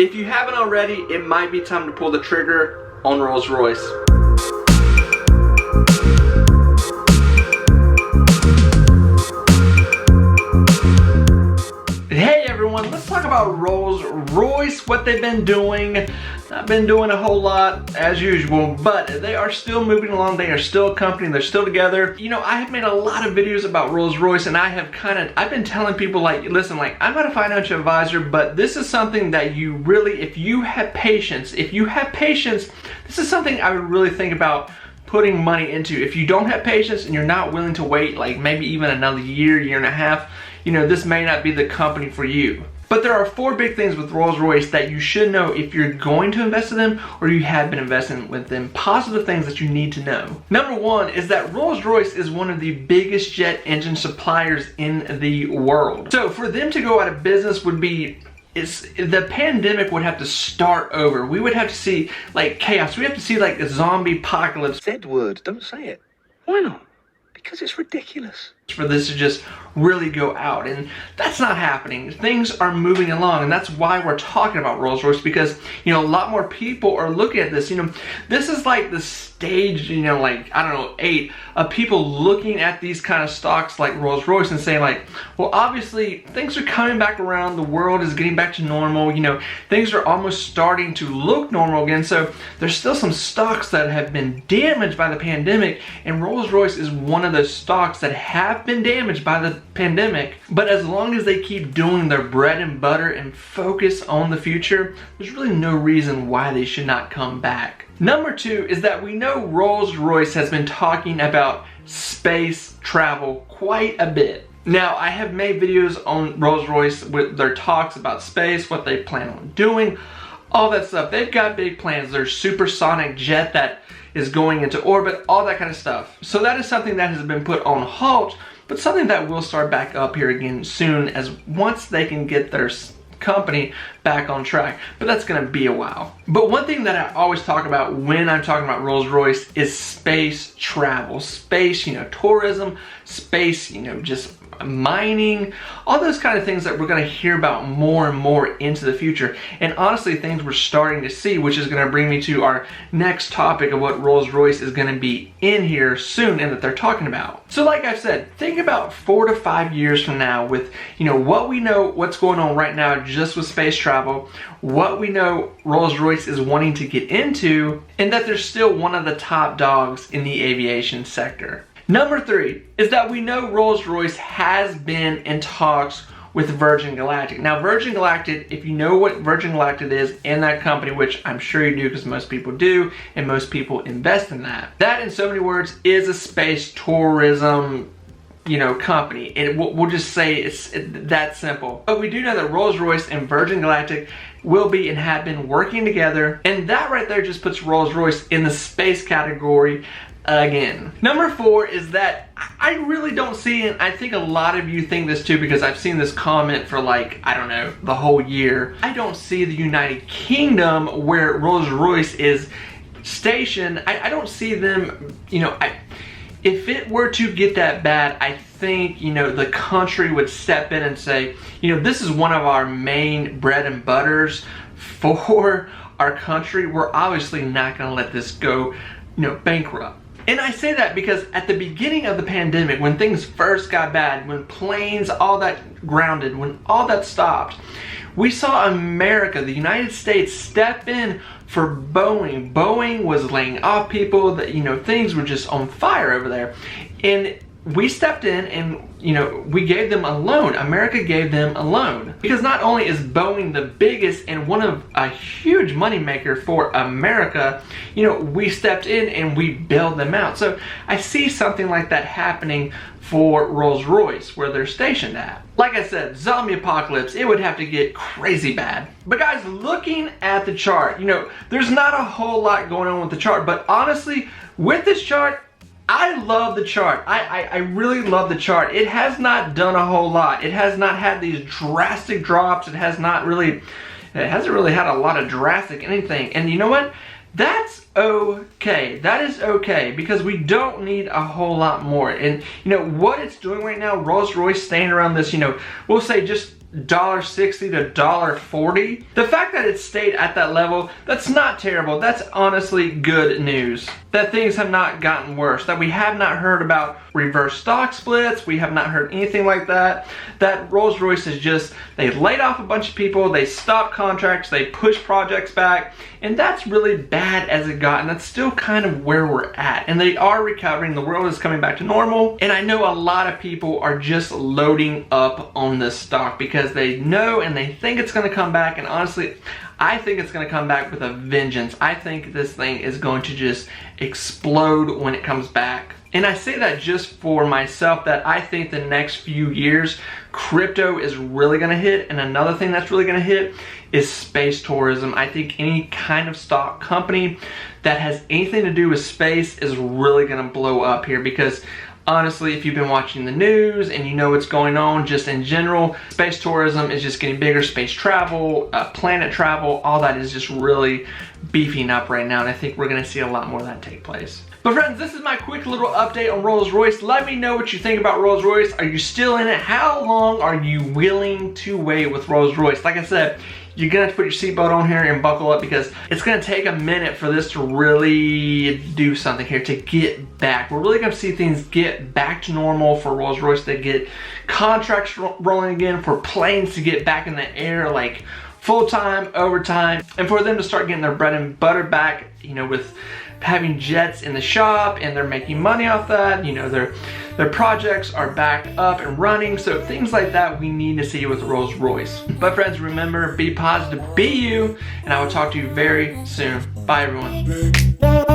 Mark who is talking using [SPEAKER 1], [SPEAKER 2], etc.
[SPEAKER 1] If you haven't already, it might be time to pull the trigger on Rolls-Royce. Hey everyone, let's talk about Rolls-Royce, what they've been doing. Not been doing a whole lot as usual, but they are still moving along. They are still a company, they're still together. You know, I have made a lot of videos about Rolls-Royce, and I've been telling people, like, listen, like, I'm not a financial advisor, but this is something that you really, if you have patience, this is something I would really think about putting money into. If you don't have patience and you're not willing to wait, like maybe even another year and a half, you know, this may not be the company for you. But there are 4 big things with Rolls-Royce that you should know if you're going to invest in them or you have been investing with them. Positive things that you need to know. Number 1 is that Rolls-Royce is one of the biggest jet engine suppliers in the world. So for them to go out of business would be, the pandemic would have to start over. We would have to see like chaos. We have to see like a zombie apocalypse.
[SPEAKER 2] Said word, don't say it. Why not? Because it's ridiculous.
[SPEAKER 1] For this to just really go out, and that's not happening. Things are moving along, and that's why we're talking about Rolls-Royce, because, you know, a lot more people are looking at this. You know, this is like the stage, you know, like, I don't know, 8 of people looking at these kind of stocks like Rolls-Royce and saying like, well, obviously things are coming back around, the world is getting back to normal, you know, things are almost starting to look normal again. So there's still some stocks that have been damaged by the pandemic, and Rolls-Royce is one of those stocks that have been damaged by the pandemic. But as long as they keep doing their bread and butter and focus on the future, there's really no reason why they should not come back. Number 2 is that we know Rolls-Royce has been talking about space travel quite a bit. Now, I have made videos on Rolls-Royce with their talks about space, what they plan on doing, all that stuff. They've got big plans. Their supersonic jet that is going into orbit, all that kind of stuff. So that is something that has been put on halt, but something that will start back up here again soon, as once they can get their company back on track. But that's gonna be a while. But one thing that I always talk about when I'm talking about Rolls-Royce is space travel. Space, you know, tourism, space, you know, just mining, all those kind of things that we're going to hear about more and more into the future. And honestly, things we're starting to see, which is going to bring me to our next topic of what Rolls-Royce is going to be in here soon and that they're talking about. So like I've said, think about 4 to 5 years from now with, you know, what we know, what's going on right now just with space travel, what we know Rolls-Royce is wanting to get into, and that they're still one of the top dogs in the aviation sector. Number 3 is that we know Rolls-Royce has been in talks with Virgin Galactic. Now, Virgin Galactic, if you know what Virgin Galactic is in that company, which I'm sure you do because most people do, and most people invest in that. That, in so many words, is a space tourism, you know, company. And we'll just say it's that simple. But we do know that Rolls-Royce and Virgin Galactic will be and have been working together, and that right there just puts Rolls-Royce in the space category again. Number 4 is that I really don't see, and I think a lot of you think this too because I've seen this comment for like, I don't know, the whole year. I don't see the United Kingdom where Rolls-Royce is stationed. I don't see them, you know, if it were to get that bad, I think, you know, the country would step in and say, you know, this is one of our main bread and butters for our country. We're obviously not going to let this go, you know, bankrupt. And I say that because at the beginning of the pandemic, when things first got bad, when planes, all that grounded, when all that stopped, we saw America, the United States, step in for Boeing. Boeing was laying off people, that, you know, things were just on fire over there. And we stepped in and, you know, we gave them a loan. America gave them a loan. Because not only is Boeing the biggest and one of a huge moneymaker for America, you know, we stepped in and we bailed them out. So I see something like that happening for Rolls-Royce, where they're stationed at. Like I said, zombie apocalypse, it would have to get crazy bad. But guys, looking at the chart, you know, there's not a whole lot going on with the chart, but honestly, with this chart, I love the chart. I really love the chart. It has not done a whole lot. It has not had these drastic drops. It hasn't really had a lot of drastic anything. And you know what? That's okay. That is okay, because we don't need a whole lot more. And you know what it's doing right now, Rolls-Royce staying around this, you know, we'll say just $1.60 to $1.40. The fact that it stayed at that level, that's not terrible. That's honestly good news. That things have not gotten worse. That we have not heard about reverse stock splits. We have not heard anything like that. That Rolls-Royce is just, they laid off a bunch of people, they stopped contracts, they pushed projects back, and that's really bad as it got, and that's still kind of where we're at. And they are recovering, the world is coming back to normal, and I know a lot of people are just loading up on this stock because they know and they think it's gonna come back, and honestly, I think it's gonna come back with a vengeance. I think this thing is going to just explode when it comes back. And I say that just for myself, that I think the next few years, crypto is really gonna hit, and another thing that's really gonna hit is space tourism. I think any kind of stock company that has anything to do with space is really gonna blow up here, because honestly, if you've been watching the news and you know what's going on just in general, space tourism is just getting bigger. Space travel, planet travel, all that is just really beefing up right now, and I think we're gonna see a lot more of that take place. But friends, this is my quick little update on Rolls-Royce. Let me know what you think about Rolls-Royce. Are you still in it? How long are you willing to wait with Rolls-Royce? Like I said, you're gonna have to put your seatbelt on here and buckle up, because it's gonna take a minute for this to really do something here, to get back. We're really gonna see things get back to normal for Rolls-Royce, to get contracts rolling again, for planes to get back in the air like full-time, overtime, and for them to start getting their bread and butter back, you know, with having jets in the shop, and they're making money off that. You know, their projects are back up and running. So things like that we need to see with Rolls-Royce. But friends, remember, be positive, be you, and I will talk to you very soon. Bye everyone.